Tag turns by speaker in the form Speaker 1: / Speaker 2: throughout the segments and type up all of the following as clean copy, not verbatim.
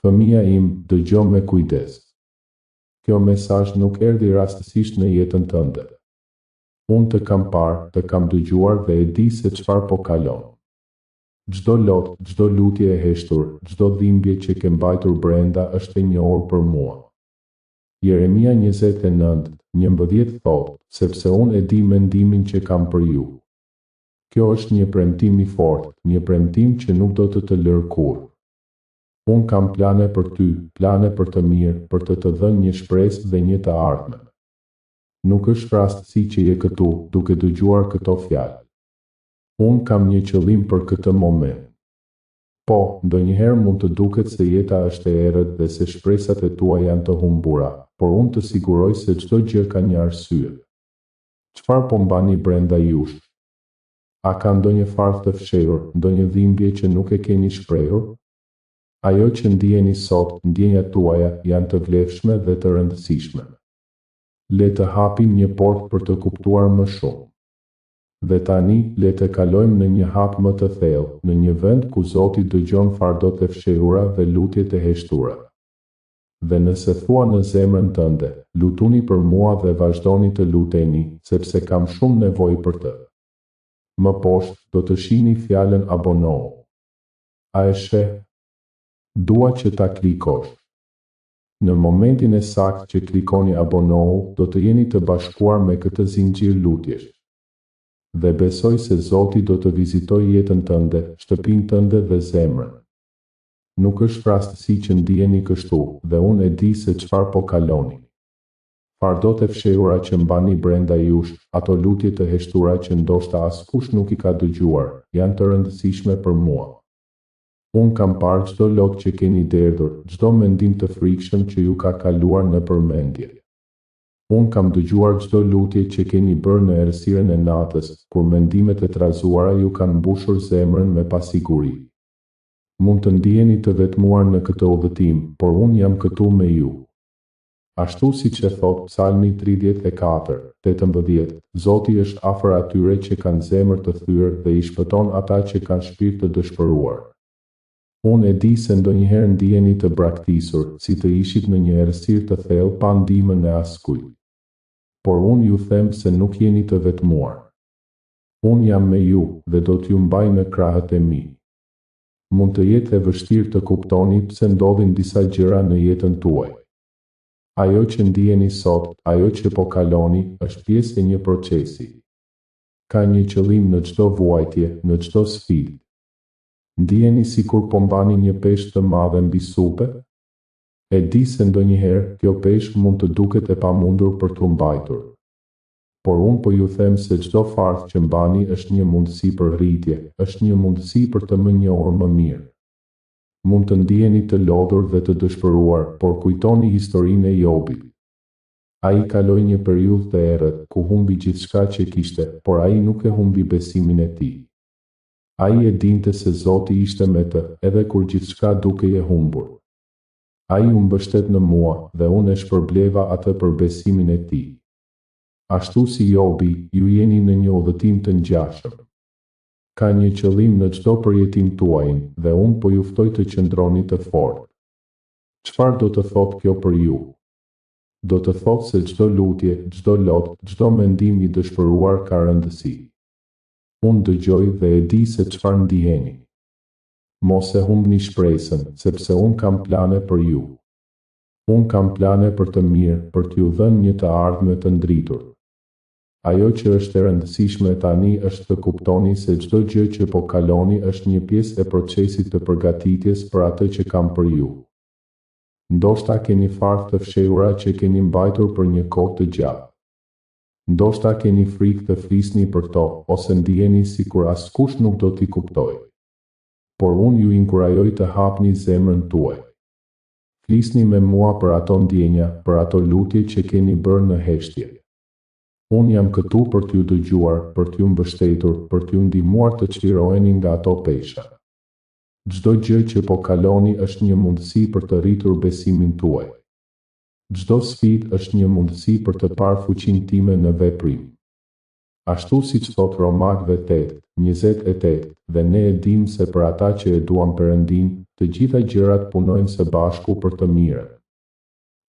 Speaker 1: Fëmia im, dëgjo me kujdes. Kjo mesazh nuk erdhi rastësisht në jetën tënde. Unë të kam parë, të kam dëgjuar dhe e di se çfarë po kalon. Çdo lot, çdo lutje e heshtur, çdo dhimbje që ke mbajtur brenda është e njohur për mua. Jeremia 29:11 thotë, sepse unë e di mendimin që kam për ju. Kjo është një premtim i fortë, një premtim që nuk do të lërë kurrë. Unë kam plane për ty, plane për të mirë, për të dhënë një shpresë dhe një të ardhme. Nuk është rastësi që je këtu, duke dëgjuar këto fjalë. Unë kam një qëllim për këtë moment. Po, ndonjëherë mund të duket se jeta është e errët dhe se shpresat e tua janë të humbura, por unë të siguroj se çdo gjë ka një arsye. Çfarë po mbani brenda jush? A ka ndonjë farë të fshehur, ndonjë dhimbje që nuk e keni shprehur? Ajo që ndjeni sot, ndjenjat tuaja, janë të vlefshme dhe të rëndësishme. Le të hapim një portë për të kuptuar më shumë. Dhe tani, le të kalojmë në një hap më të thellë, në një vend ku Zoti dëgjon fardot e fshehura dhe lutjet e heshtura. Dhe nëse thua në zemrën tënde, lutuni për mua dhe vazhdoni të luteni, sepse kam shumë nevojë për të. Më poshtë, do të shihni fjalën abonohu. A e sheh? Dua që ta klikosh. Në momentin e saktë që klikoni abonohu, do të jeni të bashkuar me këtë zinxhir lutjesh. Dhe besoj se Zoti do të vizitojë jetën tënde, shtëpinë tënde dhe zemrën. Nuk është rastësi që ndiheni kështu, dhe unë e di se çfarë po kaloni. Fardot e fshehura që mbani brenda jush, ato lutje të heshtura që ndoshta askush nuk i ka dëgjuar, janë të rëndësishme për mua. Unë kam parë çdo lot që keni derdhur, çdo mendim të frikshëm që ju ka kaluar në përmendje. Unë kam dëgjuar çdo lutje që keni bërë në errësirën e natës, kur mendimet e trazuara ju kanë mbushur zemrën me pasiguri. Mund të ndiheni të vetmuar në këtë udhëtim, por unë jam këtu me ju. Ashtu siç e thot Psalmi 34:18, Zoti është afër atyre që kanë zemër të thyrë dhe i shpëton ata që kanë shpirt të dëshpëruar. Unë e di se ndonjëherë ndiheni të braktisur, si të ishit në një errësirë të thellë pa ndihmën e askujt. Por unë ju them se nuk jeni të vetmuar. Unë jam me ju dhe do t'ju mbaj në krahët e mi. Mund të jetë e vështirë të kuptoni pse ndodhin disa gjëra në jetën tuaj. Ajo që ndiheni sot, ajo që po kaloni, është pjesë e një procesi. Ka një qëllim në çdo vuajtje, në çdo sfidë. Ndiheni sikur po mbani një peshë të madhe mbi supe? E di se ndonjëherë kjo peshë mund të duket e pamundur për t'u mbajtur. Por unë po ju them se çdo fardh që mbani është një mundësi për rritje, është një mundësi për të më njohur më mirë. Mund të ndiheni të lodhur dhe të dëshpëruar, por kujtoni historinë e Jobit. Ai kaloi një periudhë të errët, ku humbi gjithçka që kishte, por ai nuk e humbi besimin e tij. Ai e dinte se Zoti ishte me të, edhe kur gjithçka dukej e humbur. Ai u mbështet në mua, dhe unë e shpërbleva atë për besimin e tij. Ashtu si Jobi, ju jeni në një udhëtim të ngjashëm. Ka një qëllim në çdo përjetim tuaj, dhe unë po ju ftoj të qëndroni të fortë. Çfarë do të thotë kjo për ju? Do të thotë se çdo lutje, çdo lot, çdo mendim i dëshpëruar ka rëndësi. Unë dëgjoj dhe e di se çfarë ndiheni. Mos e humbni shpresën, sepse unë kam plane për ju. Unë kam plane për të mirë, për t'ju dhënë një të ardhme të ndritur. Ajo që është e rëndësishme tani është të kuptoni se çdo gjë që po kaloni është një pjesë e procesit të përgatitjes për atë që kam për ju. Ndoshta keni fardh të fshehura që keni mbajtur për një kohë të gjatë. Ndoshta keni frikë të flisni për to, ose ndiheni sikur askush nuk do t'i kuptojë. Por unë ju inkurajoj të hapni zemrën tuaj. Flisni me mua për ato ndjenja, për ato lutje që keni bërë në heshtje. Unë jam këtu për t'ju dëgjuar, për t'ju mbështetur, për t'ju ndihmuar të çliroheni nga ato pesha. Çdo gjë që po kaloni është një mundësi për të rritur besimin tuaj. Çdo sfidë është një mundësi për të parë fuqinë time në veprim. Ashtu si që thot Romakëve 8:28, dhe ne e dim se për ata që e duan Perëndin, të gjitha gjërat punojnë së bashku për të mirën.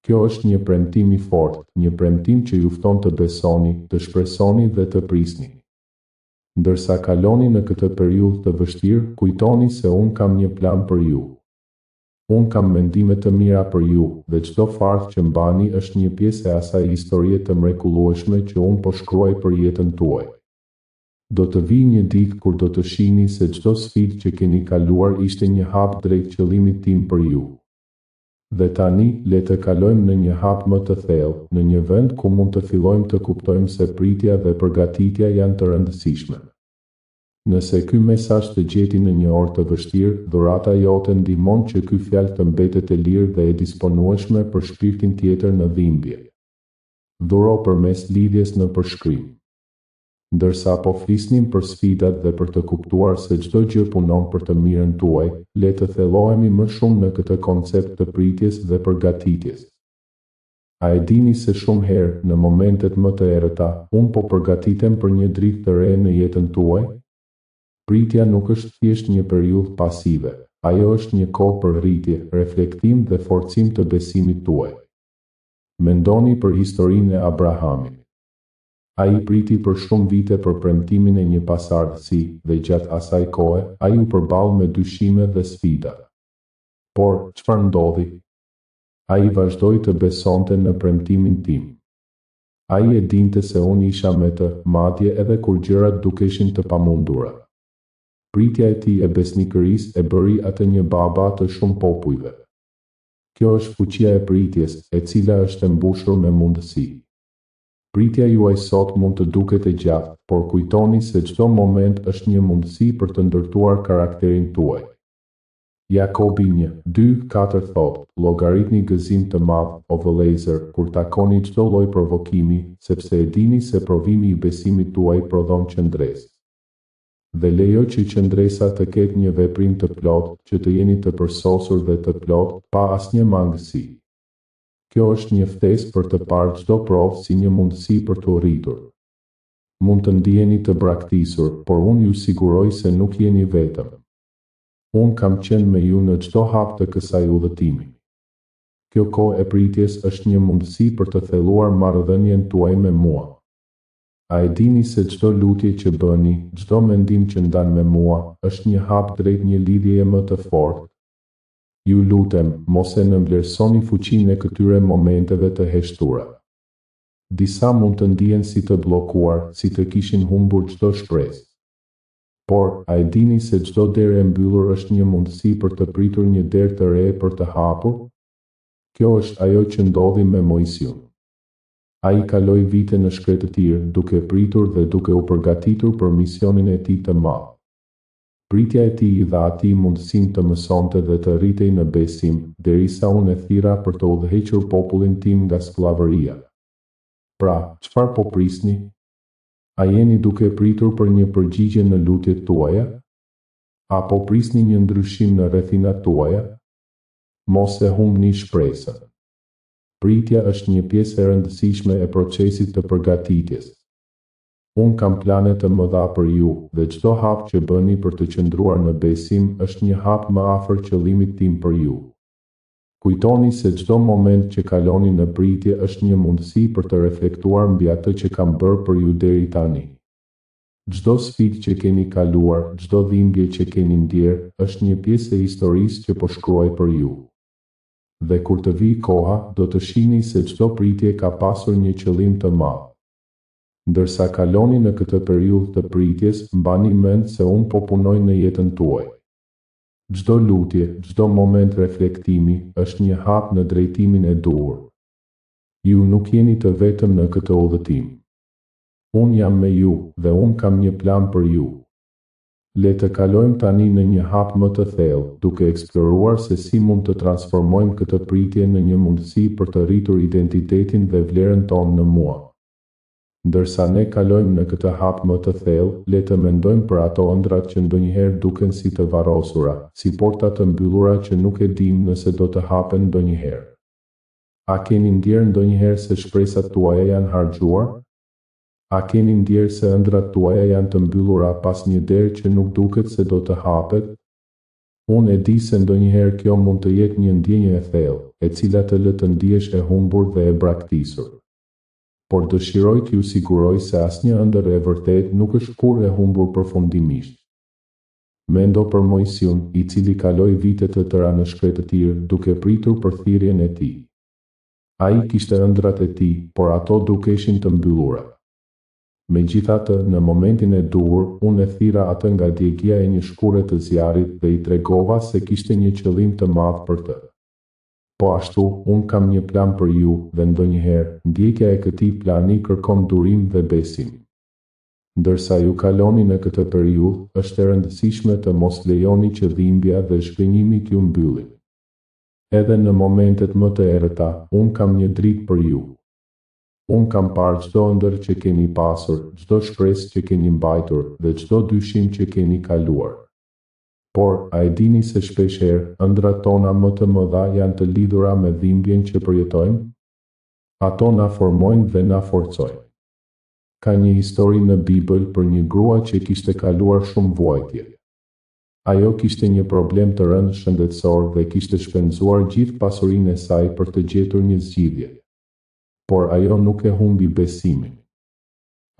Speaker 1: Kjo është një premtim i fortë, një premtim që ju fton të besoni, të shpresoni dhe të prisni. Ndërsa kaloni në këtë periudhë të vështirë, kujtoni se unë kam një plan për ju. Unë kam mendime të mira për ju, dhe çdo fakt që mbani është një pjesë e asaj historie të mrekullueshme që unë po shkruaj për jetën tuaj. Do të vi një ditë kur do të shihni se çdo sfidë që keni kaluar ishte një hap drejt qëllimit tim për ju. Dhe tani, le të kalojmë në një hap më të thellë, në një vend ku mund të fillojmë të kuptojmë se pritja dhe përgatitja janë të rëndësishme. Nëse ky mesazh të gjeti në një orë të vështirë, dhurata jote ndihmon që ky fjalë të mbetet e lirë dhe e disponueshme për shpirtin tjetër në dhimbje. Dhuro përmes lidhjes në përshkrim. Ndërsa po flisnim për sfidat dhe për të kuptuar se çdo gjë punon për të mirën tuaj, le të thellohemi më shumë në këtë koncept të pritjes dhe përgatitjes. A e dini se shumë herë, në momentet më të errëta, unë po përgatitem për një dritë të re në jetën tuaj? Pritja nuk është thjesht një periudhë pasive, ajo është një kohë për rritje, reflektim dhe forcim të besimit tuaj. Mendoni për historinë e Abrahamit. Ai priti për shumë vite për premtimin e një pasardhësi, dhe gjatë asaj kohe, ai u përball me dyshime dhe sfida. Por, çfarë ndodhi? Ai vazhdoi të besonte në premtimin tim. Ai e dinte se unë isha me të, madje edhe kur gjërat dukeshin të pamundura. Pritja e tij e besnikërisë e bëri atë një baba të shumë popujve. Kjo është fuqia e pritjes, e cila është e mbushur me mundësi. Pritja juaj sot mund të duket e gjatë, por kujtoni se çdo moment është një mundësi për të ndërtuar karakterin tuaj. Jakobi 1:2-4 thot, llogaritni gëzim të madh, o vëllezër, kur takoni çdo lloj provokimi, sepse e dini se provimi i besimit tuaj prodhon qëndresë. Dhe lejo që qëndresa të ketë një veprim të plotë, që të jeni të përsosur dhe të plotë, pa asnjë mangësi. Kjo është një ftesë për të parë çdo provë si një mundësi për të rritur. Mund të ndiheni të braktisur, por unë ju siguroj se nuk jeni vetëm. Unë kam qenë me ju në çdo hap të kësaj udhëtimi. Kjo kohë e pritjes është një mundësi për të thelluar marrëdhënien tuaj me mua. A e dini se çdo lutje që bëni, çdo mendim që ndan me mua, është një hap drejt një lidhjeje më të fortë? Ju lutem, mos e nënvlerësoni fuqinë e këtyre momenteve të heshtura. Disa mund të ndihen si të bllokuar, si të kishin humbur çdo shpresë. Por, a e dini se çdo derë e mbyllur është një mundësi për të pritur një derë të re për të hapur? Kjo është ajo që ndodhi me Mojsiun. Ai kaloi vite në shkretëtir, duke pritur dhe duke u përgatitur për misionin e tij të madh. Pritja e tij i dha atij mundësinë të mësonte dhe të rritej në besim, derisa unë e thira për të udhëhequr popullin tim nga skllavëria. Pra, çfarë po prisni? A jeni duke pritur për një përgjigje në lutjet tuaja? Apo prisni një ndryshim në rrethinat tuaja? Mos e humbni shpresën. Pritja është një pjesë e rëndësishme e procesit të përgatitjes. Unë kam plane të mëdha për ju, dhe çdo hap që bëni për të qëndruar në besim është një hap më afër qëllimit tim për ju. Kujtoni se çdo moment që kaloni në pritje është një mundësi për të reflektuar mbi atë që kam bërë për ju deri tani. Çdo sfidë që keni kaluar, çdo dhimbje që keni ndjerë, është një pjesë e historisë që po shkruaj për ju. Dhe kur të vi koha, do të shihni se çdo pritje ka pasur një qëllim të madh. Ndërsa kaloni në këtë periudhë të pritjes, mbani mend se unë po punoj në jetën tuaj. Çdo lutje, çdo moment reflektimi, është një hap në drejtimin e duhur. Ju nuk jeni të vetëm në këtë udhëtim. Unë jam me ju, dhe unë kam një plan për ju. Le të kalojmë tani në një hap më të thellë, duke eksploruar se si mund të transformojmë këtë pritje në një mundësi për të rritur identitetin dhe vlerën tonë në mua. Ndërsa ne kalojmë në këtë hap më të thellë, le të mendojmë për ato ëndrat që ndonjëherë duken si të varrosura, si porta të mbyllura që nuk e dim nëse do të hapen ndonjëherë. A keni ndjerë ndonjëherë se shpresat tuaja janë harxhuar? A keni ndjerë se ëndrat tuaja janë të mbyllura pas një derë që nuk duket se do të hapet? Unë e di se ndonjëherë kjo mund të jetë një ndjenjë e thellë, e cila të lë të ndihesh e humbur dhe e braktisur. Por dëshiroj t'ju siguroj se asnjë ëndër e vërtet nuk është kurrë e humbur përfundimisht. Mendo për Mojsiun, i cili kaloi vite të tëra në shkretëtirë duke pritur për thirrjen e tij. Ai kishte ëndrat e tij, por ato dukeshin të mbyllura. Megjithatë, në momentin e duhur, unë e thira atë nga djegja e një shkure të zjarrit dhe i tregova se kishte një qëllim të madh për të. Po ashtu, unë kam një plan për ju dhe ndonjëherë, ndjekja e këtij plani kërkon durim dhe besim. Ndërsa ju kaloni në këtë periudhë, është e rëndësishme të mos lejoni që dhimbja dhe shpënimi t'ju mbyllin. Edhe në momentet më të errëta, unë kam një dritë për ju. Unë kam parë çdo ëndër që keni pasur, çdo shpresë që keni mbajtur dhe çdo dyshim që keni kaluar. Por, a e dini se shpeshherë, ëndrat tona më të mëdha janë të lidhura me dhimbjen që përjetojmë? Ato na formojnë dhe na forcojnë. Ka një histori në Bibël për një grua që kishte kaluar shumë vuajtje. Ajo kishte një problem të rëndë shëndetësor dhe kishte shpenzuar gjithë pasurinë e saj për të gjetur një zgjidhje. Por ajo nuk e humbi besimin.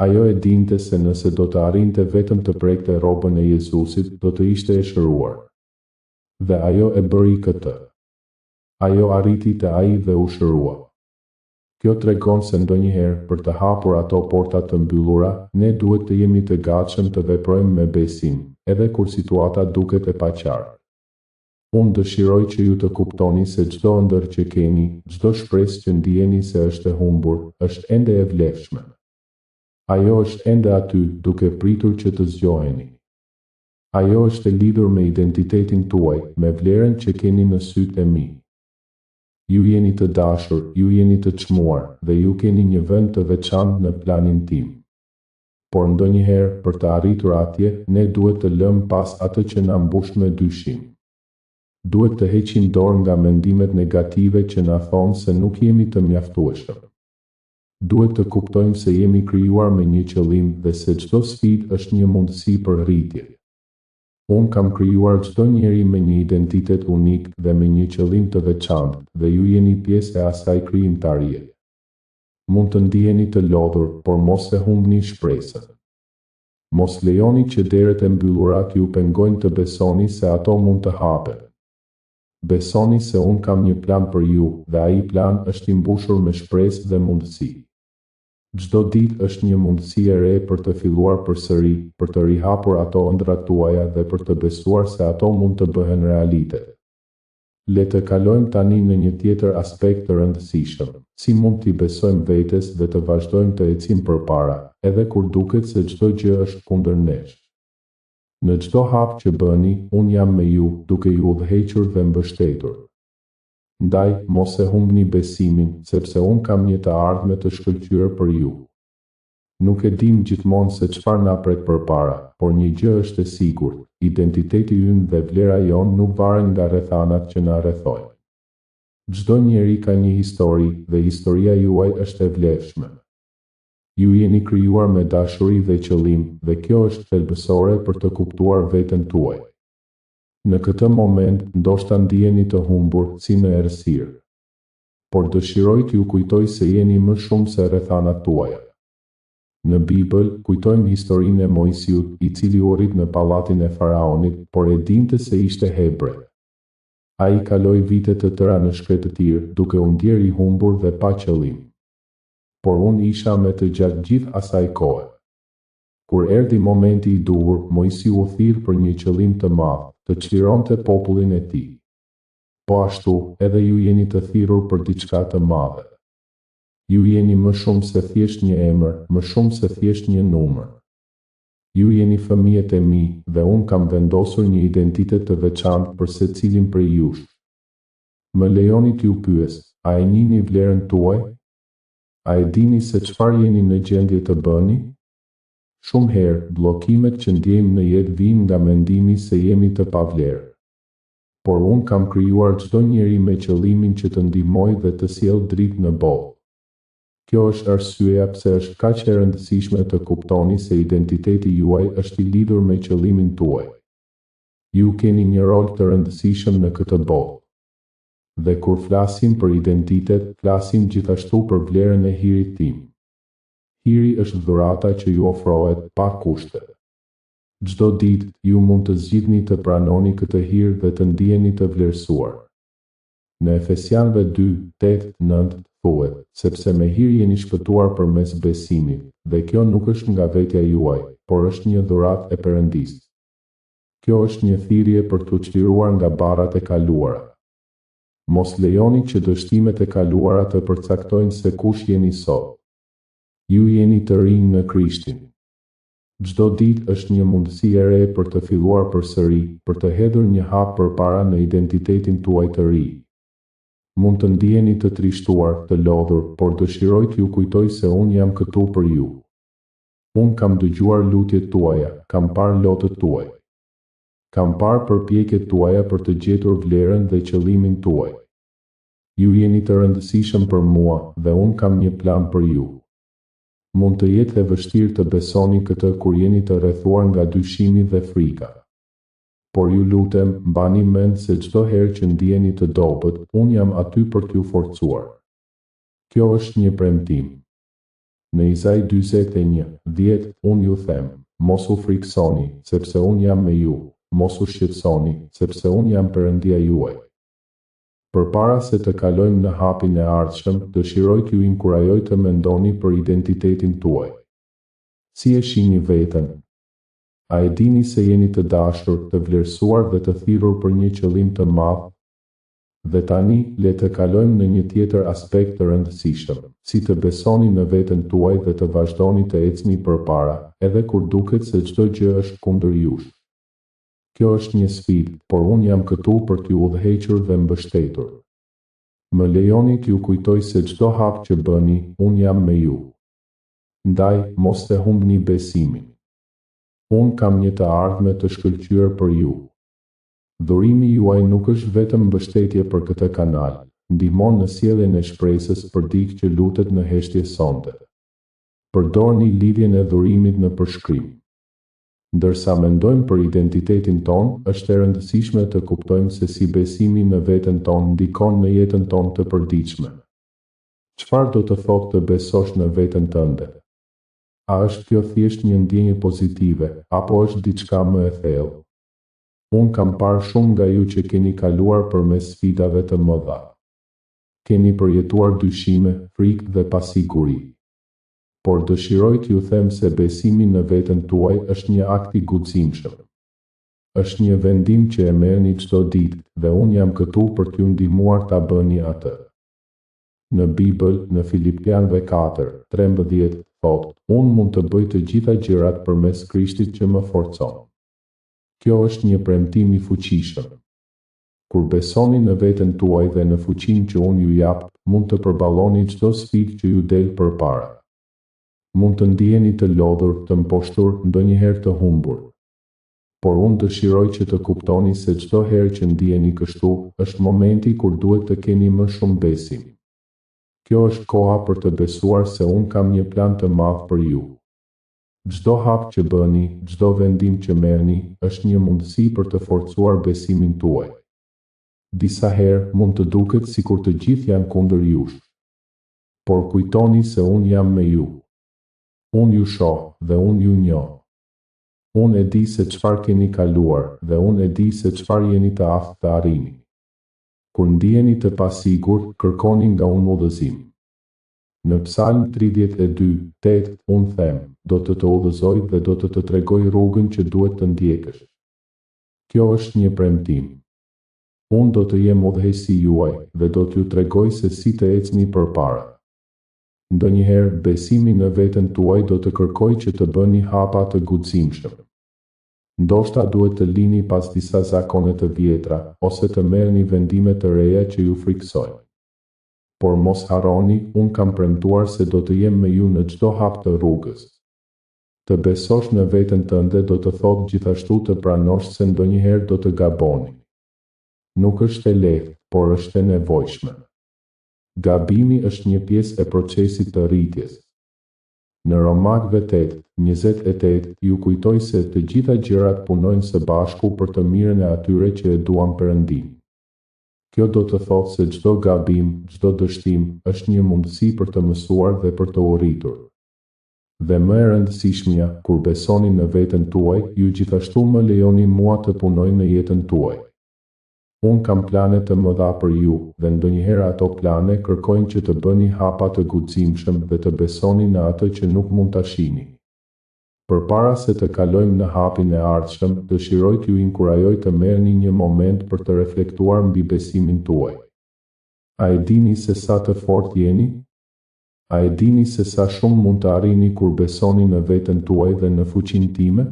Speaker 1: Ajo e dinte se nëse do të arrinte vetëm të prekte rrobën e Jezusit, do të ishte e shëruar. Dhe ajo e bëri këtë. Ajo arriti te ai dhe u shërua. Kjo tregon se ndonjëherë, për të hapur ato porta të mbyllura, ne duhet të jemi të gatshëm të veprojmë me besim, edhe kur situata duket e paqartë. Unë dëshiroj që ju të kuptoni se çdo ëndër që keni, çdo shpresë që ndjeni se është e humbur, është ende e vlefshme. Ajo është ende aty, duke pritur që të zgjoheni. Ajo është e lidhur me identitetin tuaj, me vlerën që keni në sytë e mi. Ju jeni të dashur, ju jeni të çmuar, dhe ju keni një vend të veçantë në planin tim. Por ndonjëherë, për të arritur atje, ne duhet të lëmë pas atë që na mbush me dyshim. Duhet të heqim dorë nga mendimet negative që na thonë se nuk jemi të mjaftueshëm. Duhet të kuptojmë se jemi krijuar me një qëllim dhe se çdo sfidë është një mundësi për rritje. Unë kam krijuar çdo njeri me një identitet unik dhe me një qëllim të veçantë dhe ju jeni pjesë e asaj krijimtarie. Mund të ndiheni të lodhur, por mos e humbni shpresën. Mos lejoni që deret e mbyllura t'ju pengojnë të besoni se ato mund të hapen. Besoni se unë kam një plan për ju dhe ai plan është i mbushur me shpresë dhe mundësi. Çdo ditë është një mundësi e re për të filluar përsëri, për të rihapur ato ëndrat tuaja dhe për të besuar se ato mund të bëhen realitet. Le të kalojmë tani në një tjetër aspekt të rëndësishëm, si mund t'i besojmë vetes dhe të vazhdojmë të ecim përpara, edhe kur duket se çdo gjë është kundër nesh. Në çdo hap që bëni, unë jam me ju, duke ju udhëhequr dhe mbështetur. Ndaj, mos e humbni besimin, sepse unë kam një të ardhme të shkëlqyer për ju. Nuk e dim gjithmonë se çfarë na pret përpara, por një gjë është e sigurt, identiteti ynë dhe vlera jonë nuk varen nga rrethanat që na rrethojnë. Çdo njeri ka një histori dhe historia juaj është e vlefshme. Ju jeni krijuar me dashuri dhe qëllim, dhe kjo është thelbësore për të kuptuar veten tuaj. Në këtë moment, ndoshta ndiheni të humbur, si në errësirë. Por dëshiroj t'ju kujtoj se jeni më shumë se rrethanat tuaja. Në Bibël, kujtojmë historinë e Mojsiut, i cili u rrit në pallatin e faraonit, por e dinte se ishte hebre. Ai kaloi vite të tëra në shkretëtir, duke u ndjer i humbur dhe pa qëllim. Por unë isha me të gjatë gjithë asaj kohe. Kur erdhi momenti i duhur, Mojsiu u thirr për një qëllim të madh, të çlironte popullin e tij. Po ashtu, edhe ju jeni të thirrur për diçka të madhe. Ju jeni më shumë se thjesht një emër, më shumë se thjesht një numër. Ju jeni fëmijët e mi, dhe unë kam vendosur një identitet të veçantë për secilin prej jush. Më lejoni t'ju pyes, a e njihni vlerën tuaj? A e dini se çfarë jeni në gjendje të bëni? Shumë herë, bllokimet që ndjejmë në jetë vijnë nga mendimi se jemi të pavlerë. Por unë kam krijuar çdo njeri me qëllimin që të ndihmoj dhe të sjellë dritë në botë. Kjo është arsyeja pse është kaq e rëndësishme të kuptoni se identiteti juaj është i lidhur me qëllimin tuaj. Ju keni një rol të rëndësishëm në këtë botë. Dhe kur flasim për identitet, flasim gjithashtu për vlerën e hirit tim. Hiri është dhurata që ju ofrohet pa kushte. Çdo ditë, ju mund të zgjidhni të pranoni këtë hir dhe të ndiheni të vlerësuar. Në Efesianëve 2:8-9 thuhet, sepse me hir jeni shpëtuar përmes besimit, dhe kjo nuk është nga vetja juaj, por është një dhuratë e Perëndisë. Kjo është një thirrje për t'u çliruar nga barrat e kaluara. Mos lejoni që dështimet e kaluara të përcaktojnë se kush jeni sot. Ju jeni të rinj në Krishtin. Çdo ditë është një mundësi e re për të filluar përsëri, për të hedhur një hap përpara në identitetin tuaj të ri. Mund të ndiheni të trishtuar, të lodhur, por dëshiroj t'ju kujtoj se unë jam këtu për ju. Unë kam dëgjuar lutjet tuaja, kam parë lotët tuaj. Kam parë përpjekjet tuaja për të gjetur vlerën dhe qëllimin tuaj. Ju jeni të rëndësishëm për mua dhe unë kam një plan për ju. Mund të jetë e vështirë të besoni këtë kur jeni të rrethuar nga dyshimi dhe frika. Por ju lutem, mbani mend se çdo herë që ndiheni të dobët, unë jam aty për t'ju forcuar. Kjo është një premtim. Në Izaj 41:10, unë ju them, mos u friksoni, sepse unë jam me ju, mos u shqetësoni, sepse unë jam Perëndia juaj. Përpara se të kalojmë në hapin e ardhshëm, dëshiroj t'ju inkurajoj të mendoni për identitetin tuaj. Si e shihni veten? A e dini se jeni të dashur, të vlerësuar dhe të thirrur për një qëllim të madh? Dhe tani, le të kalojmë në një tjetër aspekt të rëndësishëm, si të besoni në veten tuaj dhe të vazhdoni të ecni përpara, edhe kur duket se çdo gjë është kundër jush. Kjo është një sfidë, por unë jam këtu për t'ju udhëhequr dhe mbështetur. Më lejoni t'ju kujtoj se çdo hap që bëni, unë jam me ju. Ndaj, mos të humbni besimin. Unë kam një të ardhme të shkëlqyer për ju. Dhurimi juaj nuk është vetëm mbështetje për këtë kanal, ndihmon në sjelljen e shpresës për dikë që lutet në heshtje sonte. Përdorni lidhjen e dhurimit në përshkrim. Ndërsa mendojmë për identitetin ton, është e rëndësishme të kuptojmë se si besimi në veten ton ndikon në jetën ton të përditshme. Çfarë do të thotë të besosh në veten tënde? A është kjo thjesht një ndjenjë pozitive, apo është diçka më e thellë? Unë kam parë shumë nga ju që keni kaluar përmes sfidave të mëdha. Keni përjetuar dyshime, frikë dhe pasiguri. Por dëshiroj t'ju them se besimi në veten tuaj është një akt i guximshëm. Është një vendim që e merrni çdo ditë dhe unë jam këtu për t'ju ndihmuar ta bëni atë. Në Bibël, në Filipianëve 4:13 thotë, unë mund të bëj të gjitha gjërat përmes Krishtit që më forcon. Kjo është një premtim i fuqishëm. Kur besoni në veten tuaj dhe në fuqinë që unë ju jap, mund të përballoni çdo sfidë që ju del përpara. Mund të ndiheni të lodhur, të mposhtur, ndonjëherë të humbur. Por unë dëshiroj që të kuptoni se çdo herë që ndiheni kështu, është momenti kur duhet të keni më shumë besim. Kjo është koha për të besuar se unë kam një plan të madh për ju. Çdo hap që bëni, çdo vendim që merrni, është një mundësi për të forcuar besimin tuaj. Disa herë mund të duket sikur të gjithë janë kundër jush. Por kujtoni se unë jam me ju. Unë ju shoh dhe unë ju njoh. Unë e di se çfarë keni kaluar dhe unë e di se çfarë jeni të aftë të arrini. Kur ndiheni të pasigurt, kërkoni nga unë udhëzim. Në Psalm 32:8, unë them, do të të udhëzoj dhe do të tregoj rrugën që duhet të ndjekësh. Kjo është një premtim. Unë do të jem udhëheqësi juaj dhe do t'ju tregoj se si të ecni përpara. Ndonjëherë besimi në veten tuaj do të kërkoj që të bëni hapa të guximshëm. Ndoshta duhet të lini pas disa zakone të vjetra, ose të merrni vendime të reja që ju friksojnë. Por mos harroni, unë kam premtuar se do të jem me ju në çdo hap të rrugës. Të besosh në veten tënde do të thotë gjithashtu të pranosh se ndonjëherë do të gaboni. Nuk është e lehtë, por është e nevojshme. Gabimi është një pjesë e procesit të rritjes. Në Romakëve 8:28 ju kujtoj se të gjitha gjërat punojnë së bashku për të mirën e atyre që e duan Perëndin. Kjo do të thotë se çdo gabim, çdo dështim, është një mundësi për të mësuar dhe për të u rritur. Dhe më e rëndësishmja, kur besoni në veten tuaj, ju gjithashtu më lejoni mua të punoj në jetën tuaj. Unë kam plane të mëdha për ju, dhe ndonjëherë ato plane kërkojnë që të bëni hapa të guximshëm dhe të besoni në atë që nuk mund ta shihni. Përpara se të kalojmë në hapin e ardhshëm, dëshiroj t'ju inkurajoj të merrni një moment për të reflektuar mbi besimin tuaj. A e dini se sa të fortë jeni? A e dini se sa shumë mund të arrini kur besoni në veten tuaj dhe në fuqinë time?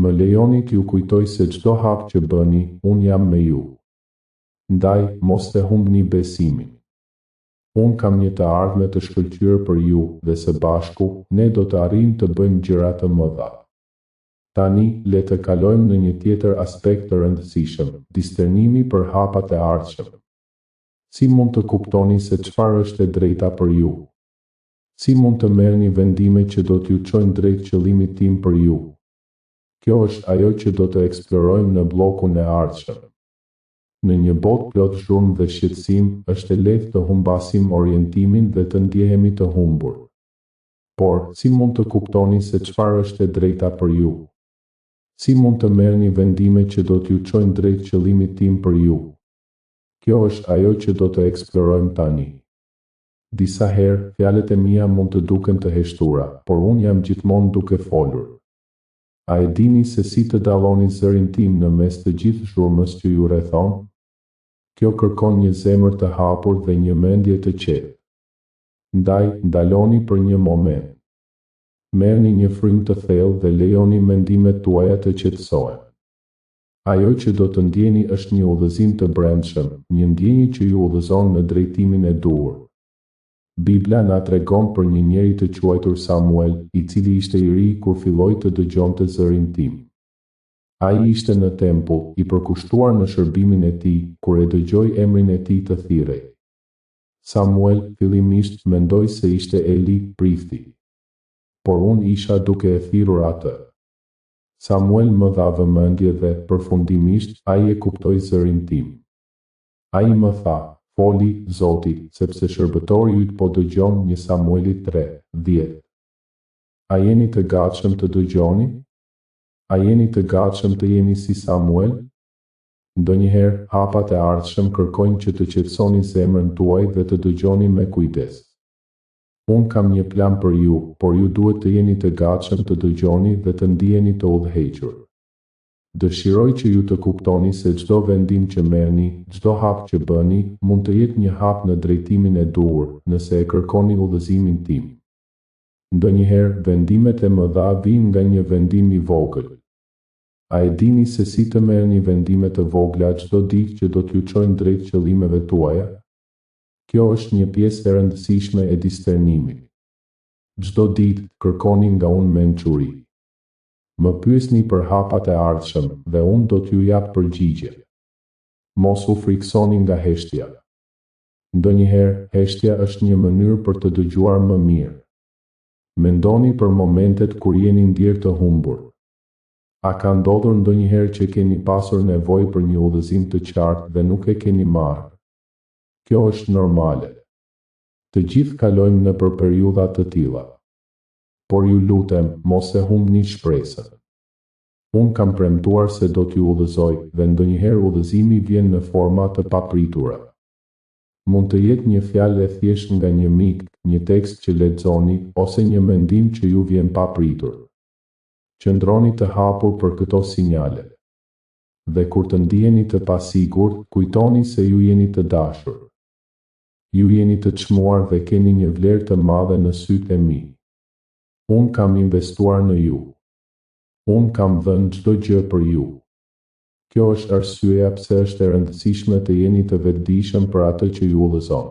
Speaker 1: Më lejoni t'ju kujtoj se çdo hap që bëni, unë jam me ju. Ndaj, mos të humbni besimin. Unë kam një të ardhme të shkëlqyer për ju, dhe së bashku, ne do të arrijmë të bëjmë gjëra të mëdha. Tani, le të kalojmë në një tjetër aspekt të rëndësishëm, discernimi për hapat e ardhshëm. Si mund të kuptoni se çfarë është e drejta për ju? Si mund të merrni vendime që do t'ju çojnë drejt qëllimit tim për ju? Kjo është ajo që do të eksplorojmë në bllokun e ardhshëm. Në një botë plot zhurmë dhe shqetësim, është e lehtë të humbasim orientimin dhe të ndjehemi të humbur. Por, si mund të kuptoni se çfarë është e drejta për ju? Si mund të merrni vendime që do t'ju çojnë drejt qëllimit tim për ju? Kjo është ajo që do të eksplorojmë tani. Disa herë, fjalët e mia mund të duken të heshtura, por unë jam gjithmonë duke folur. A e dini se si të dalloni zërin tim në mes të gjithë zhurmës që ju rrethon? Kjo kërkon një zemër të hapur dhe një mendje të qetë. Ndaj, ndaloni për një moment. Merrni një frymë të thellë dhe lejoni mendimet tuaja të qetësohen. Ajo që do të ndjeni është një udhëzim të brendshëm, një ndjenjë që ju udhëzon në drejtimin e duhur. Bibla na tregon për një njeri të quajtur Samuel, i cili ishte i ri kur filloi të dëgjonte zërin tim. Ai ishte në tempull, i përkushtuar në shërbimin e tij, kur e dëgjoi emrin e tij të thirrej. Samuel fillimisht mendoi se ishte Eli, prifti. Por unë isha duke e thirrur atë. Samuel më dha vëmendje dhe, përfundimisht, ai e kuptoi zërin tim. Ai më tha: "Foli, Zoti, sepse shërbëtori yt po dëgjon." 1 Samueli 3:10. A jeni të gatshëm të dëgjoni? A jeni të gatshëm të jeni si Samuel? Ndonjëherë, hapat e ardhshëm kërkojnë që të qetësoni zemrën tuaj dhe të dëgjoni me kujdes. Unë kam një plan për ju, por ju duhet të jeni të gatshëm të dëgjoni dhe të ndiheni të udhëhequr. Dëshiroj që ju të kuptoni se çdo vendim që merrni, çdo hap që bëni, mund të jetë një hap në drejtimin e duhur, nëse e kërkoni udhëzimin tim. Ndonjëherë, vendimet e mëdha vijnë nga një vendim i vogël. A e dini se si të merrni vendime të vogla çdo ditë që do t'ju çojnë drejt qëllimeve tuaja? Kjo është një pjesë e rëndësishme e discernimit. Çdo ditë, kërkoni nga unë mençuri. Më pyesni për hapat e ardhshëm, dhe unë do t'ju jap përgjigje. Mos u friksoni nga heshtja. Ndonjëherë, heshtja është një mënyrë për të dëgjuar më mirë. Mendoni për momentet kur jeni ndjerë të humbur. A ka ndodhur ndonjëherë që keni pasur nevojë për një udhëzim të qartë dhe nuk e keni marrë? Kjo është normale. Të gjithë kalojmë nëpër periudha të tilla. Por ju lutem, mos e humbni shpresën. Unë kam premtuar se do t'ju udhëzoj, dhe ndonjëherë udhëzimi vjen në forma të papritura. Mund të jetë një fjalë e thjeshtë nga një mik, një tekst që lexoni, ose një mendim që ju vjen papritur. Qëndroni të hapur për këto sinjale. Dhe kur të ndiheni të pasigurt, kujtoni se ju jeni të dashur. Ju jeni të çmuar dhe keni një vlerë të madhe në sytë e mi. Unë kam investuar në ju. Unë kam dhënë çdo gjë për ju. Kjo është arsyeja pse është e rëndësishme të jeni të vetëdijshëm për atë që ju udhëzon.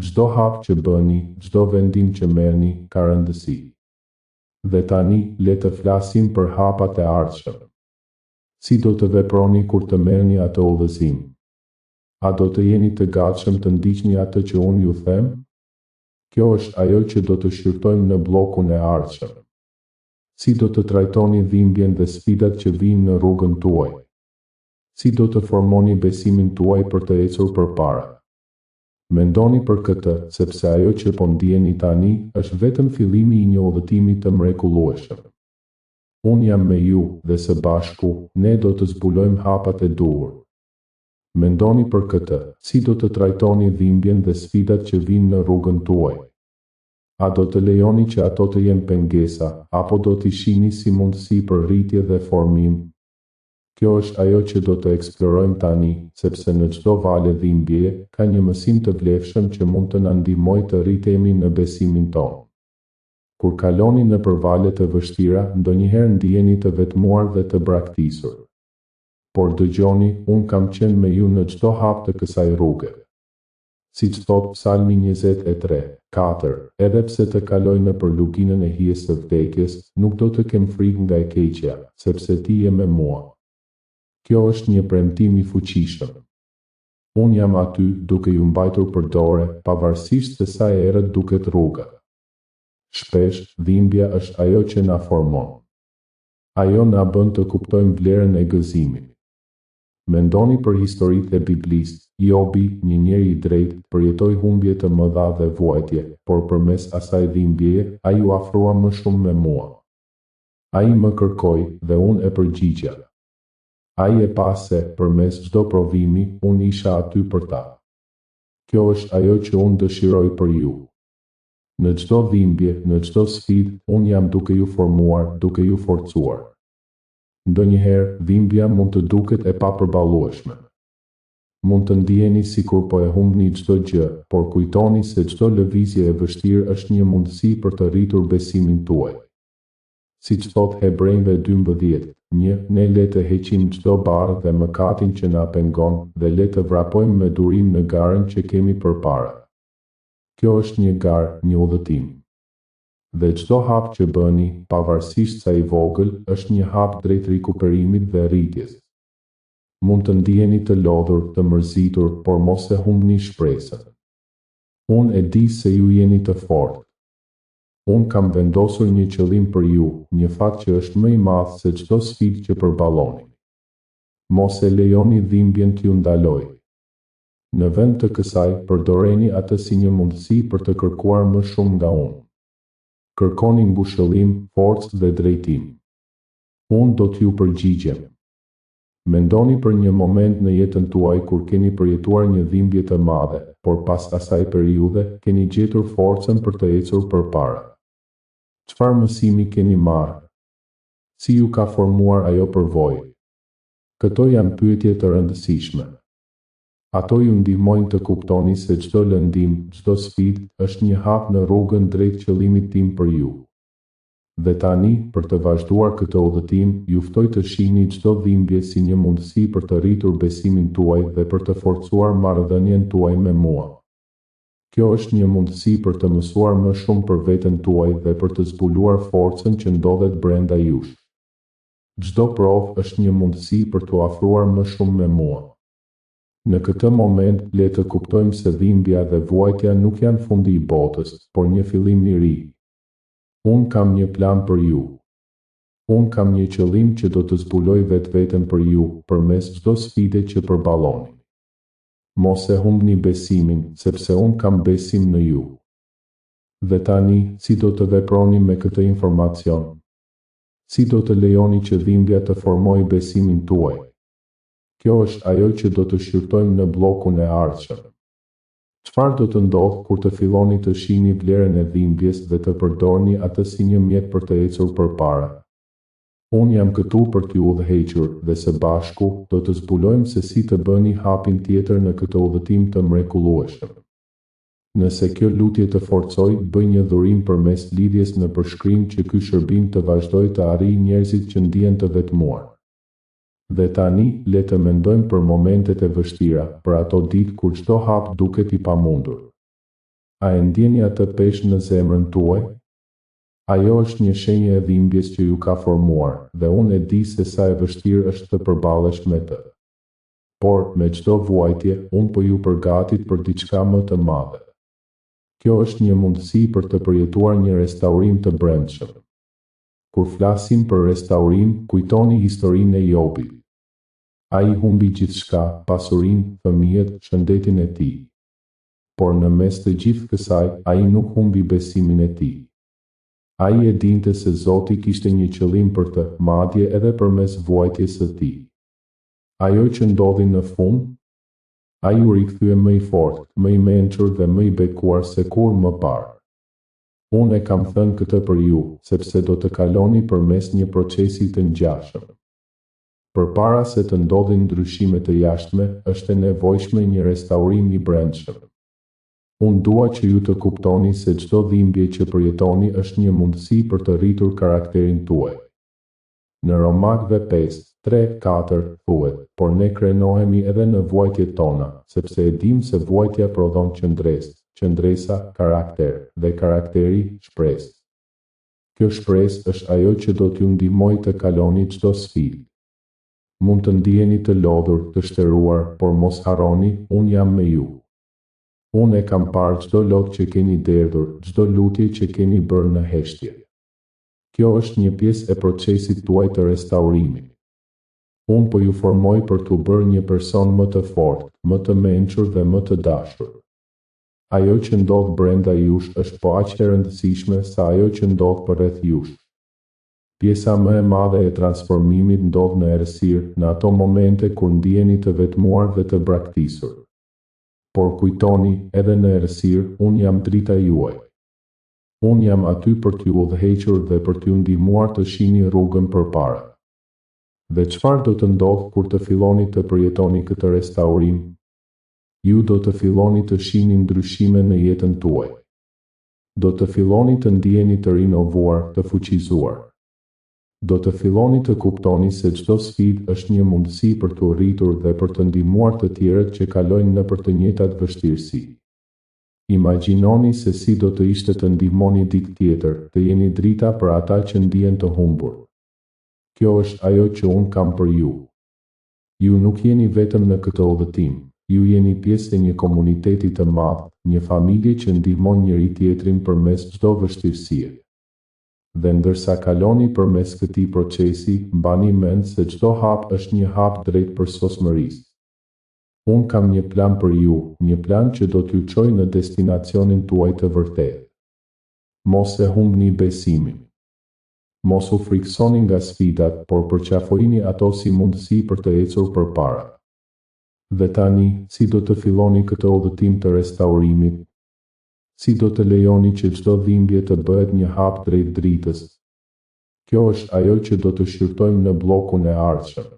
Speaker 1: Çdo hap që bëni, çdo vendim që merrni, ka rëndësi. Dhe tani, le të flasim për hapat e ardhshëm. Si do të veproni kur të merrni atë udhëzim? A do të jeni të gatshëm të ndiqni atë që unë ju them? Kjo është ajo që do të shqyrtojmë në bllokun e ardhshëm. Si do të trajtoni dhimbjen dhe sfidat që vijnë në rrugën tuaj? Si do të formoni besimin tuaj për të ecur përpara? Mendoni për këtë, sepse ajo që po ndjeni tani është vetëm fillimi i një udhëtimi të mrekullueshëm. Unë jam me ju dhe së bashku ne do të zbulojmë hapat e duhur. Mendoni për këtë, si do të trajtoni dhimbjen dhe sfidat që vijnë në rrugën tuaj? A do të lejoni që ato të jenë pengesa, apo do t'i shihni si mundësi për rritje dhe formim? Kjo është ajo që do të eksplorojmë tani, sepse në çdo valë dhimbjeje ka një mësim të vlefshëm që mund të na ndihmojë të rritemi në besimin tonë. Kur kaloni nëpër valë të vështira, ndonjëherë ndiheni të vetmuar dhe të braktisur. Por dëgjoni, unë kam qenë me ju në çdo hap të kësaj rruge. Siç thot Psalmi 23:4, edhe pse të kaloj nëpër luginën e hijes së vdekjes, nuk do të kem frikë nga e keqja, sepse ti je me mua. Kjo është një premtim i fuqishëm. Unë jam aty duke ju mbajtur për dorë, pavarësisht se sa e errët duket rruga. Shpesh, dhimbja është ajo që na formon. Ajo na bën të kuptojmë vlerën e gëzimit. Mendoni për historitë e Biblisë. Jobi, një njeri i drejtë, përjetoi humbje të mëdha dhe vuajtje, por përmes asaj dhimbjeje, ai u afrua më shumë me mua. Ai më kërkoi dhe unë e përgjigja. Ai e pa se, përmes çdo provimi, unë isha aty për ta. Kjo është ajo që unë dëshiroj për ju. Në çdo dhimbje, në çdo sfidë, unë jam duke ju formuar, duke ju forcuar. Ndonjëherë, dhimbja mund të duket e papërballueshme. Mund të ndiheni sikur po e humbni çdo gjë, por kujtoni se çdo lëvizje e vështirë është një mundësi për të rritur besimin tuaj. Siç thot Hebrejve 12:1, ne le të heqim çdo barë dhe mëkatin që na pengon dhe le të vrapojmë me durim në garën që kemi përpara. Kjo është një garë, një udhëtim. Dhe çdo hap që bëni, pavarësisht sa i vogël, është një hap drejt rikuperimit dhe rritjes. Mund të ndiheni të lodhur, të mërzitur, por mos e humbni shpresën. Unë e di se ju jeni të fortë. Unë kam vendosur një qëllim për ju, një fat që është më i madh se çdo sfidë që përballoni. Mos e lejoni dhimbjen t'ju ndalojë. Në vend të kësaj, përdoreni atë si një mundësi për të kërkuar më shumë nga unë. Kërkoni ngushëllim, forcë dhe drejtim. Unë do t'ju përgjigjem. Mendoni për një moment në jetën tuaj kur keni përjetuar një dhimbje të madhe, por pas asaj periudhe keni gjetur forcën për të ecur përpara. Çfarë mësimi keni marrë? Si ju ka formuar ajo përvojë? Këto janë pyetje të rëndësishme. Ato ju ndihmojnë të kuptoni se çdo lëndim, çdo sfidë është një hap në rrugën drejt qëllimit tim për ju. Dhe tani, për të vazhduar këtë udhëtim, ju ftoj të shihni çdo dhimbje si një mundësi për të rritur besimin tuaj dhe për të forcuar marrëdhënien tuaj me mua. Kjo është një mundësi për të mësuar më shumë për veten tuaj dhe për të zbuluar forcën që ndodhet brenda jush. Çdo provë është një mundësi për t'u afruar më shumë me mua. Në këtë moment, le të kuptojmë se dhimbja dhe vuajtja nuk janë fundi i botës, por një fillim i ri. Unë kam një plan për ju. Unë kam një qëllim që do të zbuloj vetveten për ju, përmes çdo sfide që përballoni. Mos e humbni besimin, sepse unë kam besim në ju. Dhe tani, si do të veproni me këtë informacion? Si do të lejoni që dhimbja të formojë besimin tuaj? Kjo është ajo që do të shqyrtojmë në bllokun e ardhshëm. Çfarë do të ndodhë kur të filloni të shihni vlerën e dhimbjes dhe të përdorni atë si një mjet për të ecur përpara? Unë jam këtu për t'ju udhëhequr dhe së bashku do të zbulojmë se si të bëni hapin tjetër në këtë udhëtim të mrekullueshëm. Nëse kjo lutje të forcoj, bëj një dhurim përmes lidhjes në përshkrim që ky shërbim të vazhdojë të arrijë njerëzit që ndihen të vetmuar. Dhe tani, le të mendojmë për momentet e vështira, për ato ditë kur çdo hap duket i pamundur. A e ndjeni atë peshë në zemrën tuaj? Ajo është një shenjë e dhimbjes që ju ka formuar, dhe unë e di se sa e vështirë është të përballesh me të. por me çdo vuajtje, unë po ju përgatit për diçka më të madhe. Kjo është një mundësi për të përjetuar një restaurim të brendshëm. Kur flasim për restaurim, kujtoni historinë e Jobit. Ai humbi gjithçka, pasurinë, fëmijët, shëndetin e tij. Por në mes të gjithë kësaj, ai nuk humbi besimin e tij. Ai e dinte se Zoti kishte një qëllim për të, madje edhe përmes vuajtjes së tij. Ajo që ndodhi në fund, ai u rikthye më i fortë, më i mençur dhe më i bekuar se kur më parë. Unë e kam thënë këtë për ju, sepse do të kaloni përmes një procesi të ngjashëm. Përpara se të ndodhin ndryshime të jashtme, është e nevojshme një restaurim i brendshëm. Unë dua që ju të kuptoni se çdo dhimbje që përjetoni është një mundësi për të rritur karakterin tuaj. Në Romakëve 5:3-4 thuhet, por ne krenohemi edhe në vuajtjet tona, sepse e dim se vuajtja prodhon qëndresë, qëndresa karakter dhe karakteri shpresë. Kjo shpresë është ajo që do t'ju ndihmojë të kaloni çdo sfidë. Mund të ndiheni të lodhur, të shtëruar, por mos harroni, unë jam me ju. Unë e kam parë çdo lot që keni derdhur, çdo lutje që keni bërë në heshtje. Kjo është një pjesë e procesit tuaj të restaurimit. Unë po ju formoj për t'u bërë një person më të fortë, më të mençur dhe më të dashur. Ajo që ndodh brenda jush është po aq e rëndësishme sa ajo që ndodh përreth jush. Pjesa më e madhe e transformimit ndodh në errësirë, në ato momente kur ndiheni të vetmuar dhe të braktisur. Por kujtoni, edhe në errësirë, unë jam drita juaj. Unë jam aty për t'ju udhëhequr dhe për t'ju ndihmuar të shihni rrugën përpara. Dhe çfarë do të ndodhë kur të filloni të përjetoni këtë restaurim? Ju do të filloni të shihni ndryshime në jetën tuaj. Do të filloni të ndiheni të rinovuar, të fuqizuar. Do të filloni të kuptoni se çdo sfidë është një mundësi për t'u rritur dhe për të ndihmuar të tjerët që kalojnë nëpër të njëjtat vështirësi. Imagjinoni se si do të ishte të ndihmoni ditë tjetër, të jeni drita për ata që ndihen të humbur. Kjo është ajo që unë kam për ju. Ju nuk jeni vetëm në këtë udhëtim, ju jeni pjesë e një komuniteti të madh, një familje që ndihmon njëri tjetrin përmes çdo vështirësie. Dhe ndërsa kaloni përmes këtij procesi, mbani mend se çdo hap është një hap drejt përsosmërisë. Unë kam një plan për ju, një plan që do t'ju çojë në destinacionin tuaj të vërtetë. Mos e humbni besimin. Mos u friksoni nga sfidat, por përqafojini ato si mundësi për të ecur përpara. Dhe tani, si do të filloni këtë udhëtim të restaurimit? Si do të lejoni që çdo dhimbje të bëhet një hap drejt dritës? Kjo është ajo që do të shqyrtojmë në bllokun e ardhshëm.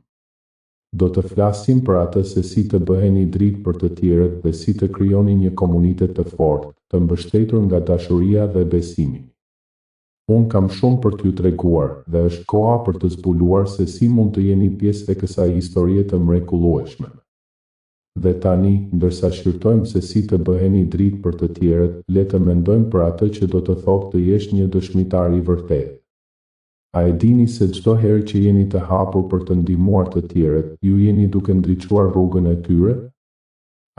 Speaker 1: Do të flasim për atë se si të bëheni dritë për të tjerët dhe si të krijoni një komunitet të fortë, të mbështetur nga dashuria dhe besimi. Unë kam shumë për t'ju treguar dhe është koha për të zbuluar se si mund të jeni pjesë e kësaj historie të mrekullueshme. Dhe tani, ndërsa shqyrtojmë se si të bëheni dritë për të tjerët, le të mendojmë për atë që do të thotë të jesh një dëshmitar i vërtetë. A e dini se çdo herë që jeni të hapur për të ndihmuar të tjerët, ju jeni duke ndriçuar rrugën e tyre?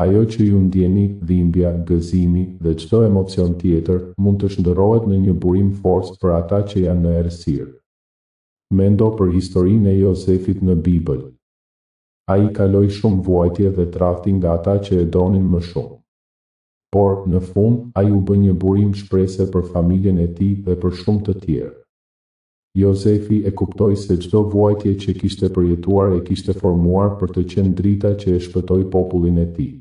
Speaker 1: Ajo që ju ndjeni, dhimbja, gëzimi dhe çdo emocion tjetër, mund të shndërrohet në një burim forcë për ata që janë në errësirë. Mendo për historinë e Jozefit në Bibël. Ai kaloi shumë vuajtje dhe tradhti nga ata që e donin më shumë. Por, në fund, ai u bë një burim shprese për familjen e tij dhe për shumë të tjerë. Jozefi e kuptoi se çdo vuajtje që kishte përjetuar e kishte formuar për të qenë drita që e shpëtoi popullin e tij.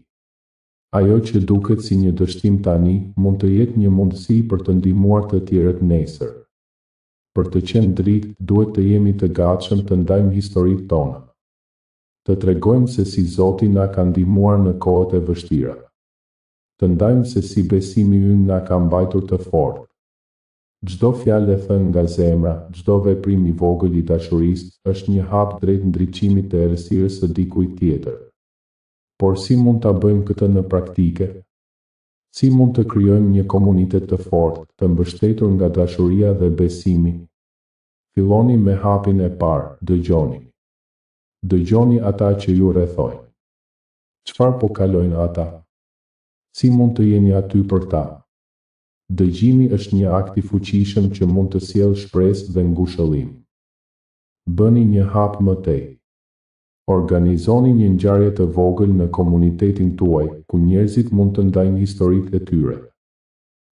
Speaker 1: Ajo që duket si një dështim tani, mund të jetë një mundësi për të ndihmuar të tjerët nesër. Për të qenë dritë, duhet të jemi të gatshëm të ndajmë historitë tona. Të tregojmë se si Zoti na ka ndihmuar në kohët e vështira. Të ndajmë se si besimi ynë na ka mbajtur të fortë. Çdo fjalë e thënë nga zemra, çdo veprim i vogël i dashurisë, është një hap drejt ndriçimit të errësirës së dikujt tjetër. Por si mund ta bëjmë këtë në praktike? Si mund të krijojmë një komunitet të fortë, të mbështetur nga dashuria dhe besimi? Filloni me hapin e parë, dëgjoni. Dëgjoni ata që ju rrethojnë. Çfarë po kalojnë ata? Si mund të jeni aty për ta? Dëgjimi është një akt i fuqishëm që mund të sjellë shpresë dhe ngushëllim. Bëni një hap më tej. Organizoni një ngjarje të vogël në komunitetin tuaj, ku njerëzit mund të ndajnë historitë e tyre.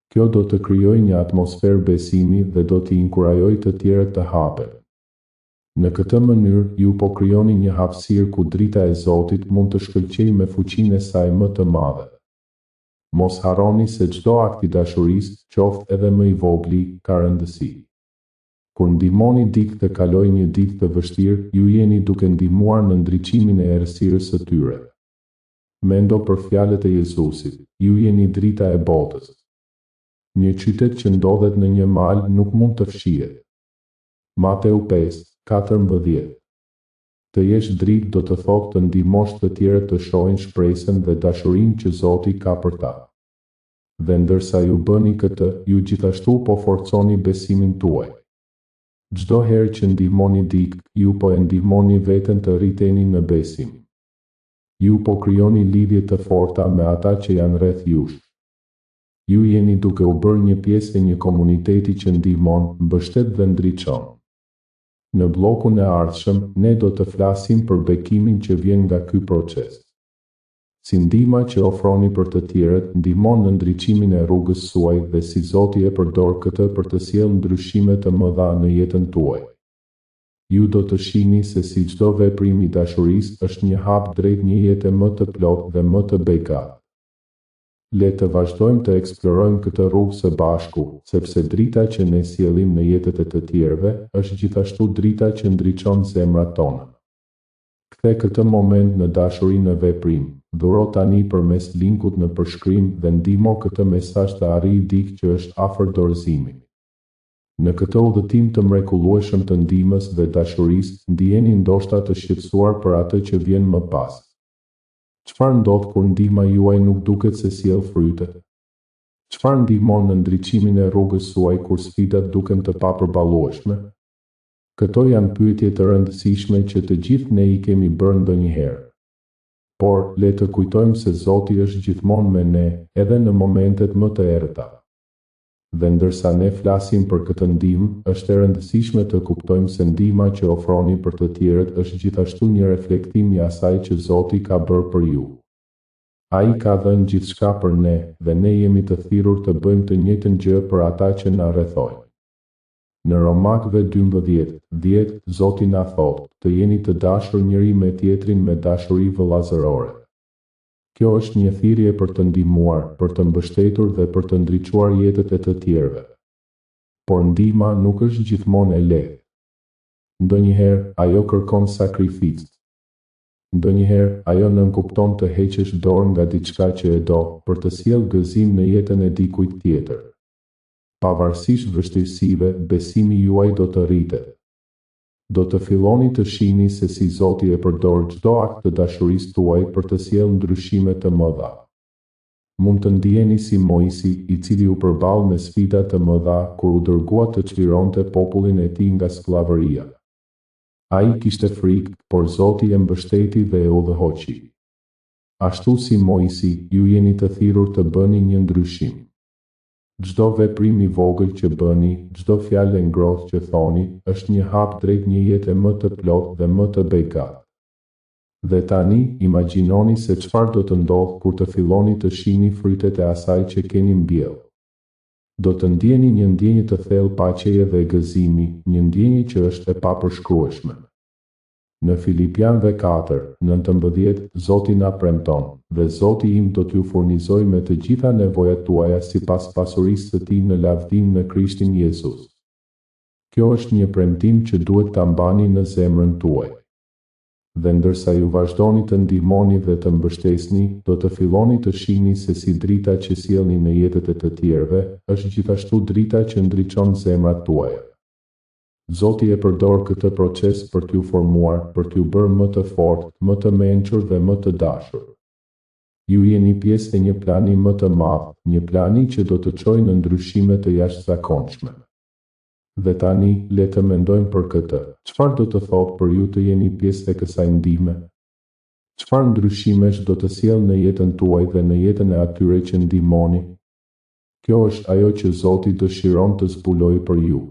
Speaker 1: Kjo do të krijojë një atmosferë besimi dhe do t'i inkurajojë të tjerët të hapen. Në këtë mënyrë, ju po krijoni një hapësirë ku drita e Zotit mund të shkëlqejë me fuqinë e saj më të madhe. Mos harroni se çdo akt i dashurisë, qoftë edhe më i vogël, ka rëndësi. Kur ndihmoni dikë të kalojë një ditë të vështirë, ju jeni duke ndihmuar në ndriçimin e errësirës së tyre. Mendo për fjalët e Jezusit, ju jeni drita e botës. Një qytet që ndodhet në një mal nuk mund të fshihet. Mateu 5:14. Të jesh dritë do të thotë të ndihmosh të tjerët të shohin shpresën dhe dashurinë që Zoti ka për ta. Dhe ndërsa ju bëni këtë, ju gjithashtu po forconi besimin tuaj. Çdo herë që ndihmoni dikë, ju po e ndihmoni veten të rriteni në besim. Ju po krijoni lidhje të forta me ata që janë rreth jush. Ju jeni duke u bërë një pjesë e një komuniteti që ndihmon, mbështet dhe ndriçon. Në bllokun e ardhshëm, ne do të flasim për bekimin që vjen nga ky proces. Si ndihma që ofroni për të tjerët, ndihmon në ndriçimin e rrugës suaj dhe si Zoti e përdor këtë për të sjellë ndryshime të mëdha në jetën tuaj. Ju do të shihni se si çdo veprim i dashurisë është një hap drejt një jete më të plotë dhe më të begatë. Le të vazhdojmë të eksplorojmë këtë rrugë së bashku, sepse drita që ne sjellim në jetët e të tjerëve është gjithashtu drita që ndriçon zemrat tona. Kthe këtë moment në dashuri në veprim, dhuro tani përmes linkut në përshkrim dhe ndihmo këtë mesazh të arrijë dikë që është afër dorëzimit. Në këtë udhëtim të mrekullueshëm të ndihmës dhe dashurisë, ndiheni ndoshta të shqetësuar për atë që vjen më pas. Çfarë ndodh kur ndihma juaj nuk duket se sjell fryte? Çfarë ndihmon në ndriçimin e rrugës suaj kur sfidat duken të papërballueshme? Këto janë pyetje të rëndësishme që të gjithë ne i kemi bërë ndonjëherë. Por, le të kujtojmë se Zoti është gjithmonë me ne, edhe në momentet më të errëta. Dhe ndërsa ne flasim për këtë ndihmë, është e rëndësishme të kuptojmë se ndihma që ofroni për të tjerët është gjithashtu një reflektim i asaj që Zoti ka bërë për ju. Ai ka dhënë gjithçka për ne, dhe ne jemi të thirrur të bëjmë të njëjtën gjë për ata që na rrethojnë. Në Romakëve 12:10, Zoti na thotë, të jeni të dashur njëri me tjetrin me dashuri vëllazërore. Kjo është një thirrje për të ndihmuar, për të mbështetur dhe për të ndriçuar jetët e të tjerëve. Por ndihma nuk është gjithmonë e lehtë. Ndonjëherë, ajo kërkon sakrificë. Ndonjëherë, ajo nënkupton të heqësh dorë nga diçka që e do, për të sjellë gëzim në jetën e dikujt tjetër. Pavarësisht vështirësive, besimi juaj do të rritet. Do të filloni të shihni se si Zoti e përdor çdo akt të dashurisë tuaj për të sjellë ndryshime të mëdha. Mund të ndiheni si Mojsi, i cili u përball me sfida të mëdha kur u dërgua të çlironte popullin e tij nga skllavëria. Ai kishte frikë, por Zoti e mbështeti dhe e udhëhoqi. Ashtu si Mojsi, ju jeni të thirrur të bëni një ndryshim. Çdo veprim i vogël që bëni, çdo fjalë e ngrohtë që thoni, është një hap drejt një jete më të plotë dhe më të begatë. Dhe tani, imagjinoni se çfarë do të ndodhë kur të filloni të shihni frytet e asaj që keni mbjellë. Do të ndjeni një ndjenjë të thellë paqeje dhe gëzimi, një ndjenjë që është e papërshkrueshme. Në Filipianëve 4:19, Zoti na premton, dhe Zoti im do t'ju furnizoj me të gjitha nevojat tuaja sipas pasurisë së tij në lavdinë në Krishtin Jezus. Kjo është një premtim që duhet ta mbani në zemrën tuaj. Dhe ndërsa ju vazhdoni të ndihmoni dhe të mbështesni, do të filloni të shihni se si drita që sjellni në jetët e të tjerëve, është gjithashtu drita që ndriçon zemrat tuaja. Zoti e përdor këtë proces për t'ju formuar, për t'ju bërë më të fortë, më të mençur dhe më të dashur. Ju jeni pjesë e një plani më të madh, një plani që do të çojë në ndryshime të jashtëzakonshme. Dhe tani, le të mendojmë për këtë. Çfarë do të thotë për ju të jeni pjesë e kësaj ndihme? Çfarë ndryshimesh do të sjellë në jetën tuaj dhe në jetën e atyre që ndihmoni? Kjo është ajo që Zoti dëshiron të zbulojë për ju.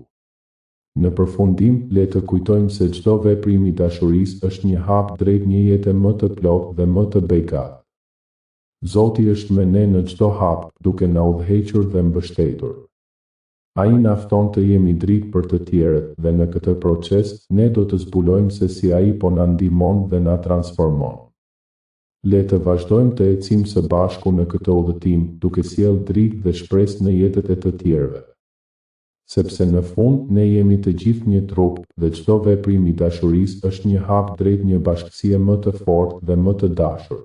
Speaker 1: Në përfundim, le të kujtojmë se çdo veprim i dashurisë është një hap drejt një jete më të plotë dhe më të begatë. Zoti është me ne në çdo hap, duke na udhëhequr dhe mbështetur. Ai na fton të jemi dritë për të tjerët dhe në këtë proces ne do të zbulojmë se si ai po na ndihmon dhe na transformon. Le të vazhdojmë të ecim së bashku në këtë udhëtim, duke sjellë dritë dhe shpresë në jetët e të tjerëve. Sepse në fund ne jemi të gjithë një trup dhe çdo veprim i dashurisë është një hap drejt një bashkësie më të fortë dhe më të dashur.